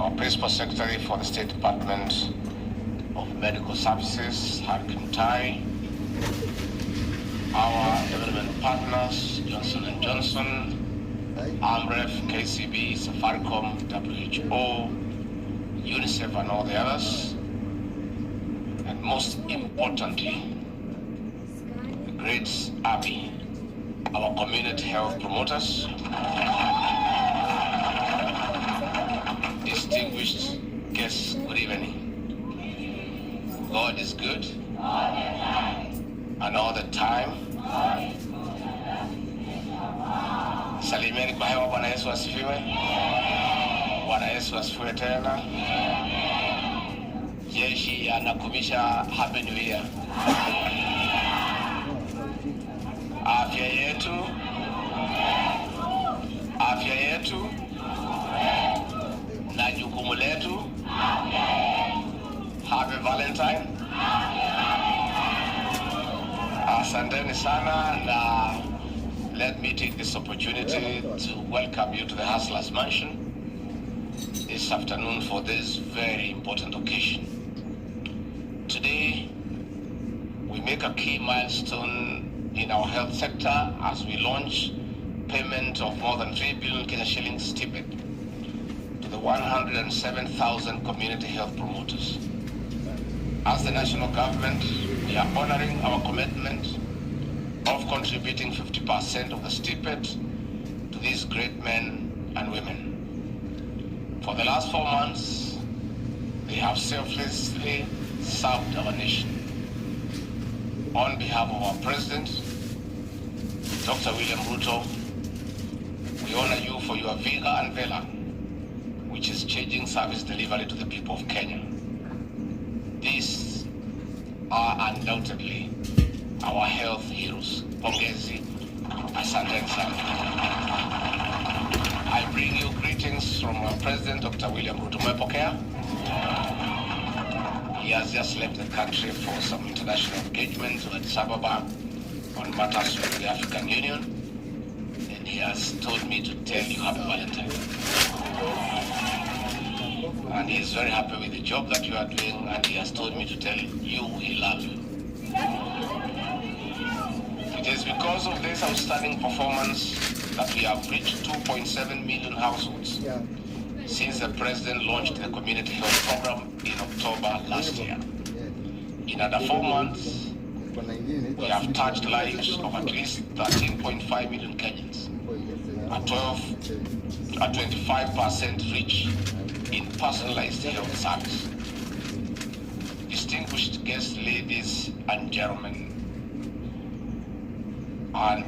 our Principal Secretary for the State Department of Medical Services, Harkin Tai, our development partners, Johnson & Johnson, AMREF, KCB, Safaricom, WHO, UNICEF, and all the others. And most importantly, the great army, our community health promoters, distinguished guests, good evening. God is good, and all the time. Salimeni kwa hewa. Bwana Yesu asifiwe. Bwana Yesu asifiwe tena. Jeshi anakumisha Happy New Year. Afya yetu na jukumu letu. Happy Valentine. Asanteni sana, na let me take this opportunity to welcome you to the Hustlers Mansion this afternoon for this very important occasion. Today, we make a key milestone in our health sector as we launch payment of more than 3 billion Kenya shillings stipend to the 107,000 community health promoters. As the national government, we are honoring our commitment of contributing 50% of the stipend to these great men and women. For the last 4 months, they have selflessly served our nation. On behalf of our President, Dr. William Ruto, we honor you for your vigor and valor, which is changing service delivery to the people of Kenya. These are undoubtedly our health heroes. Pongezi, asanteni sana. I bring you greetings from our President, Dr. William Ruto. Umepokea? He has just left the country for some international engagement at Addis Ababa on matters with the African Union, and he has told me to tell you Happy Valentine. And he is very happy with the job that you are doing, and he has told me to tell you he loves you. It is because of this outstanding performance that we have reached 2.7 million households since the President launched the community health program in October last year. In under 4 months, we have touched lives of at least 13.5 million Kenyans, a 25% reach in personalized health service. Distinguished guests, ladies and gentlemen, and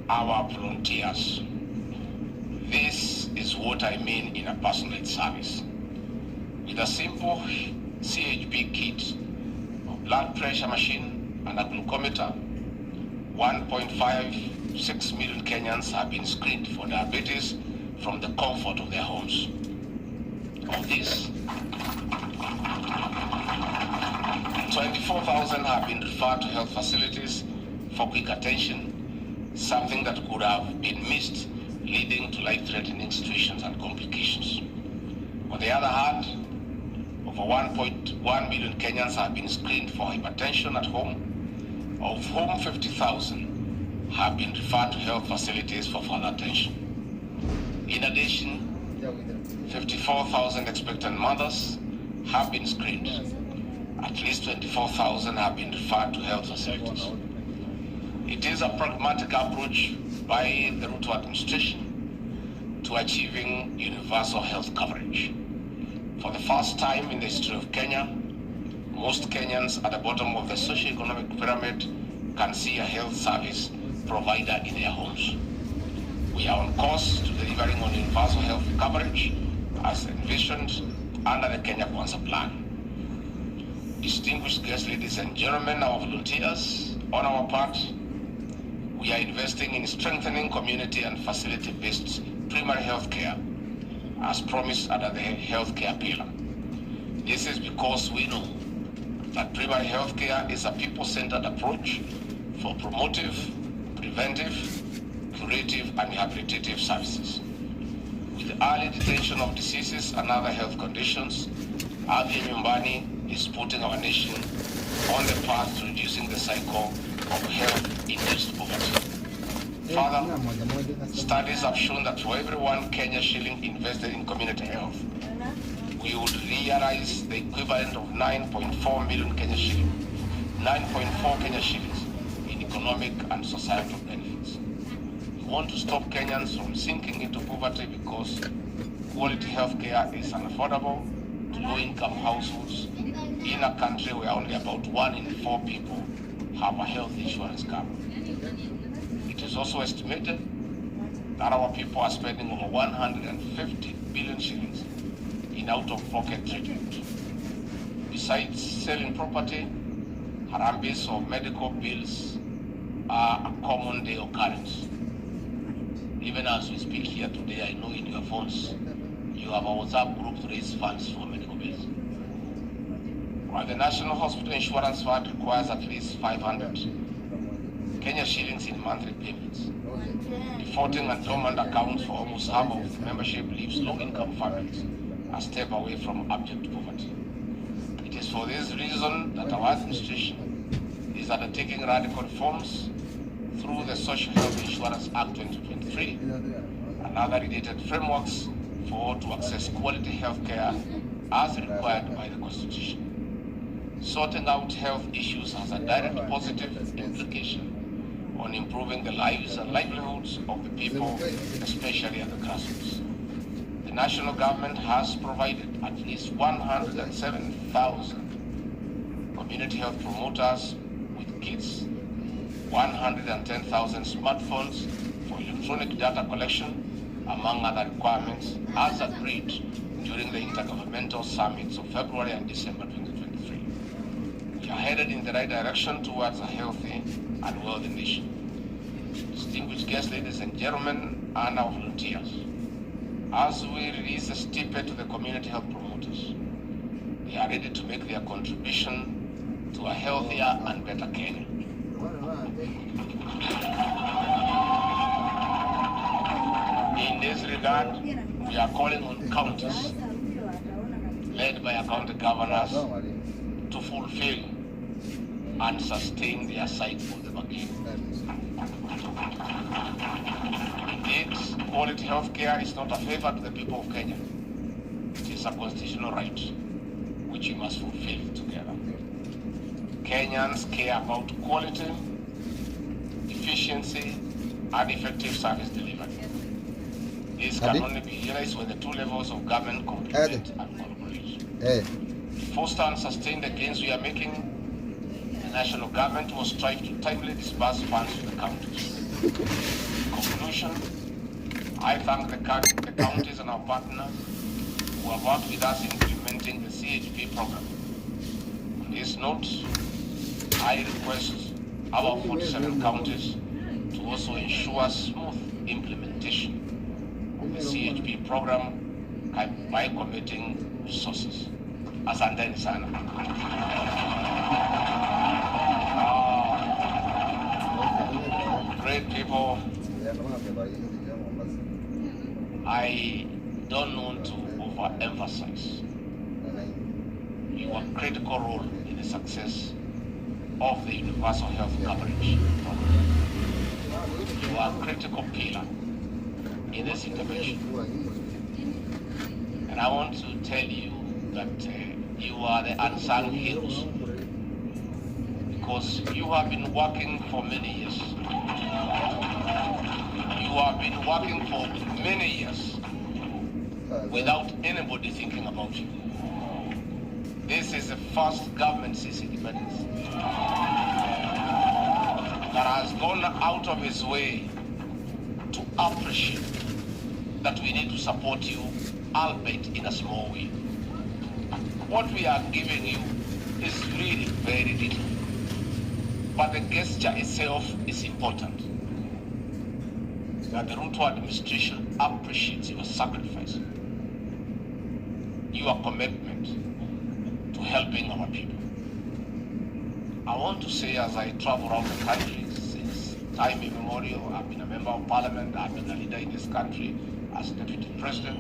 our volunteers, this is what I mean in a personalized service. With a simple CHP kit, a blood pressure machine, and a glucometer, 1.56 million Kenyans have been screened for diabetes from the comfort of their homes. Of this, 24,000 have been referred to health facilities for quick attention, something that could have been missed, leading to life-threatening situations and complications. On the other hand, over 1.1 million Kenyans have been screened for hypertension at home, of whom 50,000 have been referred to health facilities for further attention. In addition, 54,000 expectant mothers have been screened. At least 24,000 have been referred to health facilities. It is a pragmatic approach by the Ruto administration to achieving universal health coverage. For the first time in the history of Kenya, most Kenyans at the bottom of the socio-economic pyramid can see a health service provider in their homes. We are on course to delivering on universal health coverage as envisioned under the Kenya Kwanza plan. Distinguished guests, ladies and gentlemen, our volunteers, on our part, we are investing in strengthening community and facility-based primary health care as promised under the healthcare pillar. This is because we know that primary health care is a people-centered approach for promotive, preventive, curative, and rehabilitative services. With early detection of diseases and other health conditions, Afya Nyumbani is putting our nation on the path to reducing the cycle of health-induced poverty. Further, studies have shown that for every 1 Kenya shilling invested in community health, we would realize the equivalent of 9.4 million Kenya shillings, 9.4 Kenya shillings in economic and societal benefits. We want to stop Kenyans from sinking into poverty because quality health care is unaffordable to low-income households in a country where only about 1 in 4 people have a health insurance cover. It is also estimated that our people are spending over 150 billion shillings in out-of-pocket treatment. Besides selling property, harambes or medical bills are a common day occurrence. Even as we speak here today, I know in your phones, you have a WhatsApp group to raise funds for medical bills. While the National Hospital Insurance Fund requires at least 500 Kenya shillings in monthly payments, defaulting and dormant accounts for almost half of the membership leaves low-income families a step away from abject poverty. It is for this reason that our administration is undertaking radical reforms through the Social Health Insurance Act 2023 and other related frameworks for all to access quality health care as required by the Constitution. Sorting out health issues has a direct positive implication on improving the lives and livelihoods of the people, especially at the grassroots. The national government has provided at least 107,000 community health promoters with kits, 110,000 smartphones for electronic data collection, among other requirements, as agreed during the Intergovernmental Summits of February and December 2023. We are headed in the right direction towards a healthy and wealthy nation. Distinguished guests, ladies and gentlemen, and our volunteers, as we release the stipend to the community health promoters, they are ready to make their contribution to a healthier and better Kenya. In this regard, we are calling on counties, led by our county governors, to fulfill and sustain their side of the bargain. Indeed, quality health care is not a favor to the people of Kenya. It is a constitutional right, which we must fulfill together. Kenyans care about quality, efficiency, and effective service delivery. This can only be realized when the two levels of government complement and collaborate. To foster and sustain the gains we are making, the national government must strive to timely disburse funds to the counties. In conclusion, I thank the counties and our partners who have worked with us in implementing the CHP program. On this note, I request our 47 counties to also ensure smooth implementation of the CHP program by committing resources. Asanteni sana. Great people, I don't want to overemphasize your critical role in the success of the universal health coverage program. You are a critical pillar in this intervention. And I want to tell you that you are the unsung heroes, because you have been working for many years. You have been working for many years without anybody thinking about you. This is the first government since independence that has gone out of its way to appreciate that we need to support you, albeit in a small way. What we are giving you is really very little, but the gesture itself is important. That the Ruto administration appreciates your sacrifice, your commitment to helping our people. I want to say, as I travel around the country since time immemorial, I've been a member of parliament, I've been a leader in this country, as Deputy President,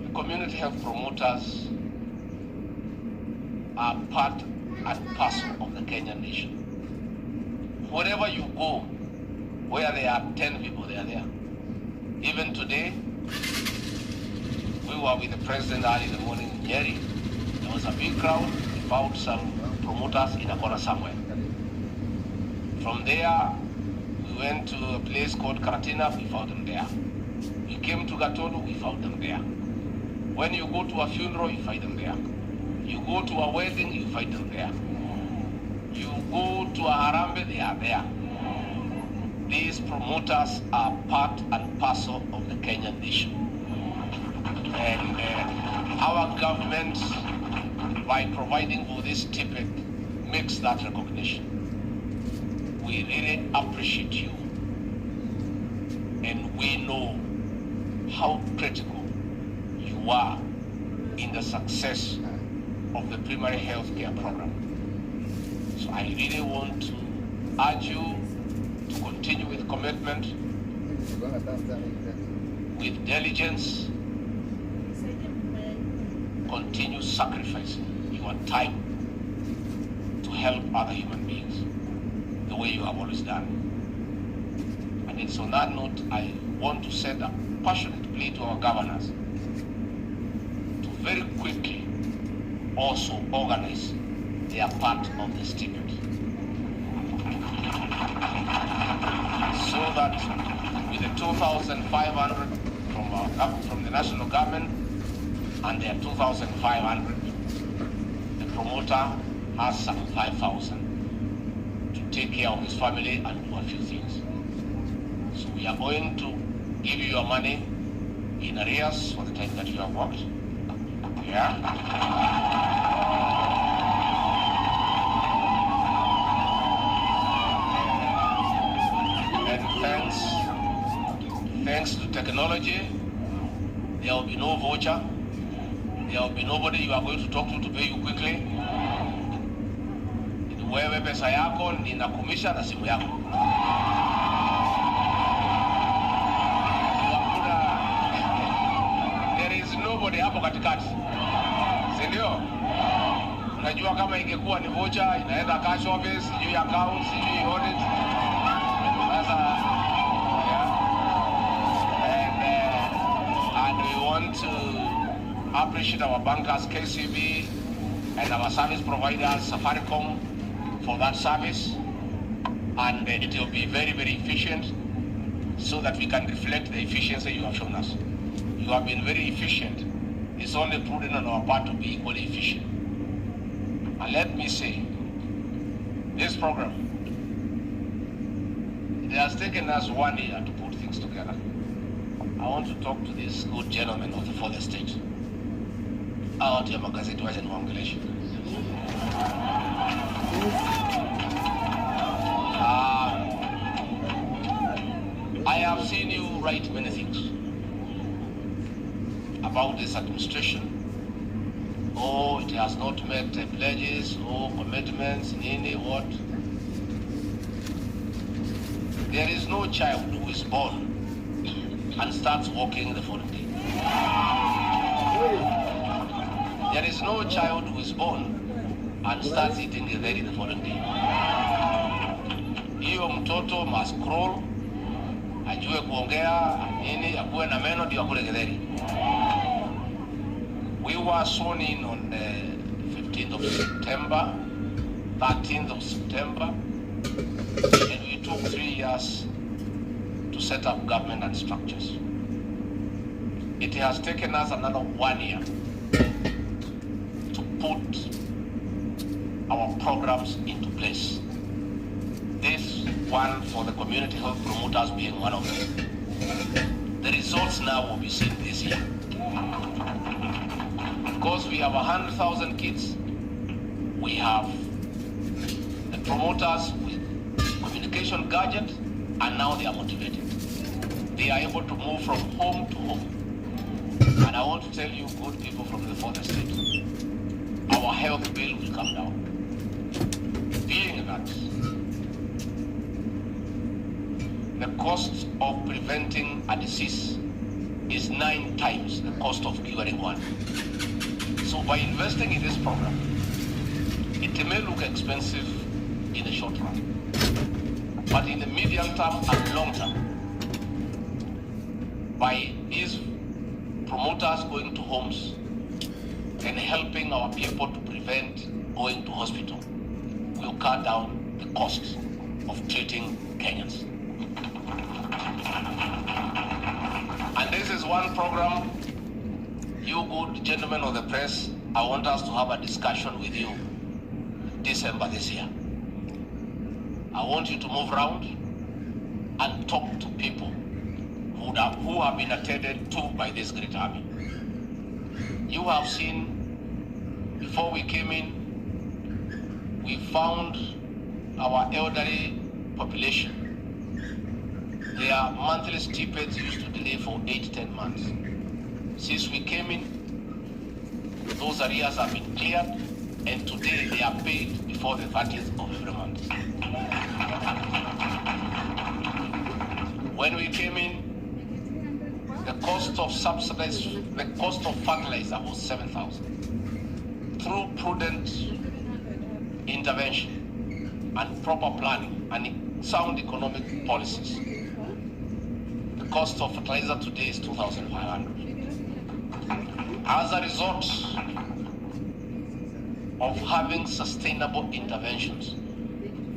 the community health promoters are part and parcel of the Kenyan nation. Wherever you go, where there are 10 people, they are there. Even today, we were with the president early in the morning in Nyeri. There was a big crowd. We found some promoters in a corner somewhere. From there, we went to a place called Karatina, we found them there. We came to Gatolu, we found them there. When you go to a funeral, you find them there. You go to a wedding, you find them there. You go to a harambe, they are there. These promoters are part and parcel of the Kenyan nation. And our government, by providing for this stipend, makes that recognition. We really appreciate you. And we know how critical you are in the success of the primary health care program. So I really want to urge you to continue with commitment, with diligence, continue sacrificing your time to help other human beings the way you have always done. And it's on that note, I want to send a passionate plea to our governors to very quickly also organize their part of the stipend, so that with the 2,500 from the national government and their 2,500, the promoter has some 5,000 to take care of his family and do a few things. So we are going to give you your money in arrears for the time that you have worked. Yeah. Thanks to technology, there will be no voucher. There will be nobody you are going to talk to pay you quickly. Wewe pesa yako ninakumisha na simu yako. There is nobody hapo katikati. Si ndio? Unajua kama ingekuwa ni voucher inaenda cash office, sijui account, sijui audit. Sasa we want to appreciate our bankers, KCB, and our service providers, Safaricom, for that service. And it will be very, very efficient so that we can reflect the efficiency you have shown us. You have been very efficient. It's only prudent on our part to be equally efficient. And let me say, this program, it has taken us 1 year to put things together. I want to talk to this good gentleman of the fourth estate. I want to hear magazeti wacha niwaongeleshe. I have seen you write many things about this administration. Oh, it has not met pledges or commitments, nini, what. There is no child who is born and starts walking the following day. There is no child who is born and starts eating githeri the following day. Hiyo mtoto must crawl, ajue kuongea, nini, akuwe na meno ndio akule githeri. We were sworn in on the 15th of September, 13th of September, and we took 3 years to set up government and structures. It has taken us another 1 year to put our programs into place. This one for the community health promoters being one of them. The results now will be seen this year. Because we have 100,000 kids, we have the promoters with communication gadgets, and now they are motivated. They are able to move from home to home. And I want to tell you, good people from the fourth estate, our health bill will come down. Being that the cost of preventing a disease is 9 times the cost of curing one. So by investing in this program, it may look expensive in the short run, but in the medium term and long term, by these promoters going to homes and helping our people to prevent going to hospital, will cut down the cost of treating Kenyans. And this is one program, you good gentlemen of the press, I want us to have a discussion with you December this year. I want you to move around and talk to people who have been attended to by this great army. You have seen, before we came in, we found our elderly population. Their monthly stipends used to delay for 8-10 months. Since we came in, those arrears have been cleared, and today they are paid before the 30th of every month. When we came in, the cost of fertilizer was 7,000. Through prudent intervention and proper planning and sound economic policies, the cost of fertilizer today is 2,500. As a result of having sustainable interventions,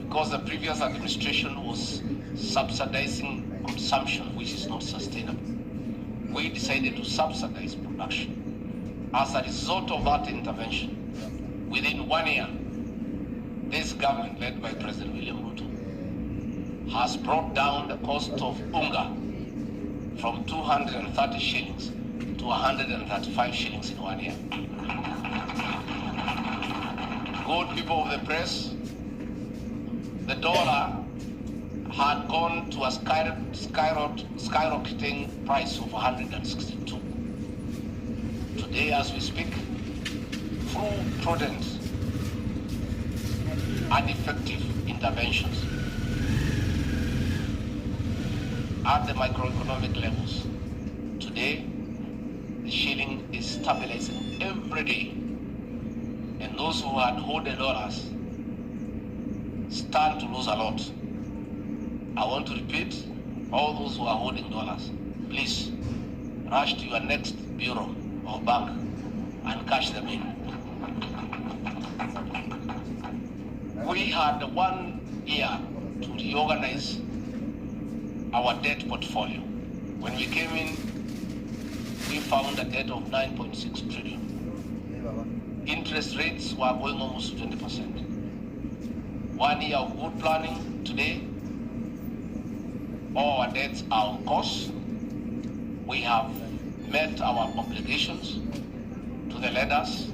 because the previous administration was subsidizing consumption, which is not sustainable, we decided to subsidize production. As a result of that intervention, within 1 year, this government, led by President William Ruto, has brought down the cost of unga from 230 shillings to 135 shillings in 1 year. Good people of the press, the dollar had gone to a skyrocketing price of 162. Today, as we speak, through prudent and effective interventions at the microeconomic levels, today the shilling is stabilizing every day, and those who had hoarded dollars stand to lose a lot. I want to repeat, all those who are holding dollars, please rush to your next bureau or bank and cash them in. We had 1 year to reorganize our debt portfolio. When we came in, we found a debt of 9.6 trillion. Interest rates were going almost 20%. 1 year of good planning, today, all our debts are on course. We have met our obligations to the lenders,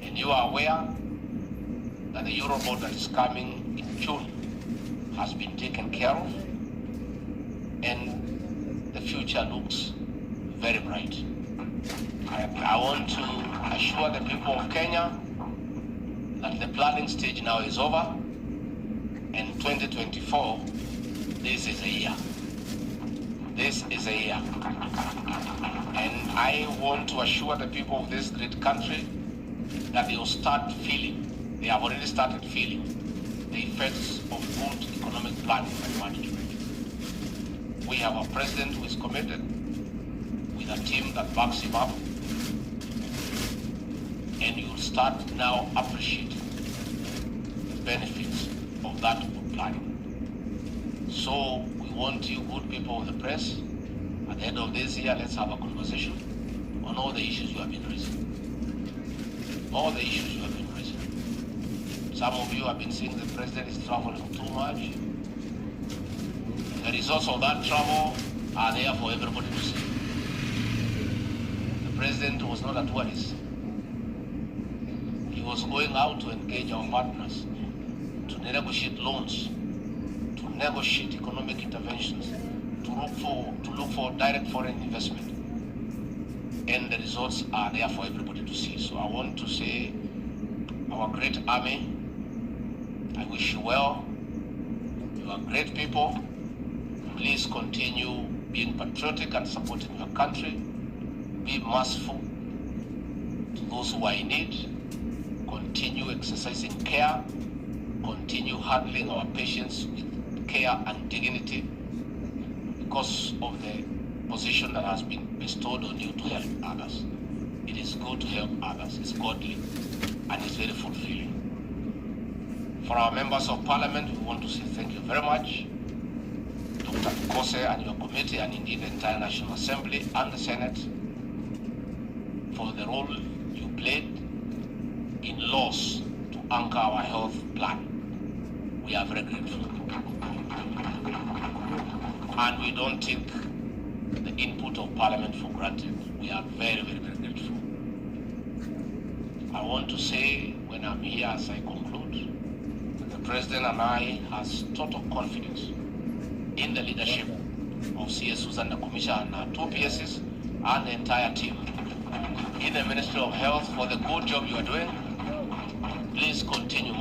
and you are aware that the Eurobond that is coming in June has been taken care of, and the future looks very bright. I want to assure the people of Kenya that the planning stage now is over, and 2024, this is a year. This is a year. And I want to assure the people of this great country that they will start feeling, they have already started feeling, the effects of good economic planning and management. We have a president who is committed, with a team that backs him up, and you will start now appreciating the benefits of that good planning. So we want you good people of the press, at the end of this year, let's have a conversation on all the issues you have been raising. All the issues you have been raising. Some of you have been saying the president is traveling too much. The results of that travel are there for everybody to see. The president was not a tourist. He was going out to engage our partners, to negotiate loans, to negotiate economic interventions, to look for direct foreign investment. And the results are there for everybody to see. So I want to say, our great army, I wish you well. You are great people. Please continue being patriotic and supporting your country. Be merciful to those who are in need. Continue exercising care. Continue handling our patients with care and dignity because of the position that has been bestowed on you to help others. It is good to help others. It's godly and it's very fulfilling. For our members of parliament, we want to say thank you very much, Dr. Kose and your committee, and indeed the entire National Assembly and the Senate, for the role you played in laws to anchor our health plan. We are very grateful. And we don't take the input of Parliament for granted. We are very, very, very grateful. I want to say, when I'm here as I conclude, that the President and I has total confidence in the leadership of CS Susan the Commissioner and our 2 PSs and the entire team in the Ministry of Health for the good job you are doing. Please continue.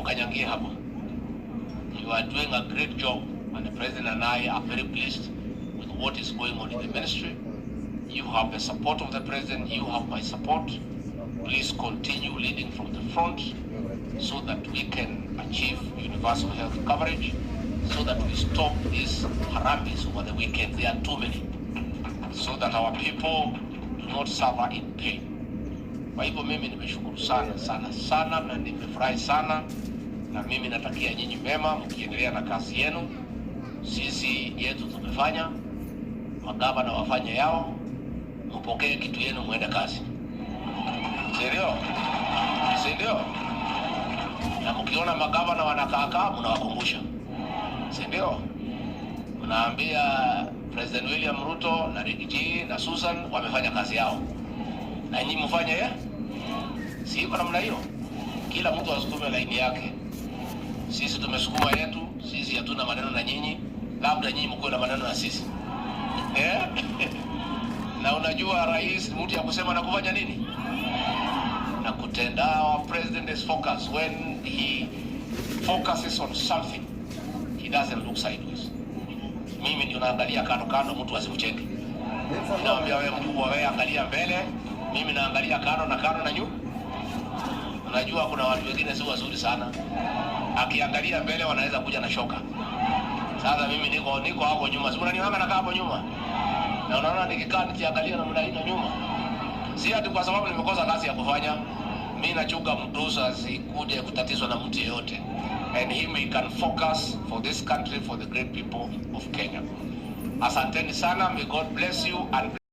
You are doing a great job, and the President and I are very pleased with what is going on in the ministry. You have the support of the President, you have my support. Please continue leading from the front so that we can achieve universal health coverage, so that we stop these harambes over the weekend. There are too many, so that our people do not suffer in pain. Kwa hivyo mimi nimeshukuru sana sana sana na nimefurahi sana, na mimi natakia nyinyi mema mkiendelea na kazi yenu. Sisi yetu tumefanya, magavana wafanye yao, mpokee kitu yenu muende kazi. Serio? Serio? Na mkiona magavana wanakaa mnawakumbusha. Serio? Mnaambia President William Ruto na Rigiji na Susan wamefanya kazi yao, na nyinyi mfanye ya? Si iko namna hiyo? Kila mtu asukume laini yake. Sisi tumesukuma yetu, sisi hatuna maneno na nyinyi, labda nyinyi mko na maneno na sisi. Na unajua rais mtu ya kusema na kufanya nini? Na kutenda. Our president is focused. When he focuses on something, he doesn't look sideways. Mimi ndio naangalia kando kando, mtu asikucheke. Naambia wewe mkubwa, wewe angalia mbele, mimi naangalia kando na kando na nyuma. Unajua kuna watu wengine si wazuri sana, akiangalia mbele wanaweza kuja na shoka. Sasa mimi niko hapo nyuma, si unaniona nakaa hapo nyuma, na unaona nikikaa nikiangalia na mdai na nyuma. Si ati kwa sababu nimekosa kazi ya kufanya. Mimi nachuka mdosa asikuje kutatizwa na mtu yeyote, and he can focus for this country, for the great people of Kenya. Asanteni sana. May God bless you and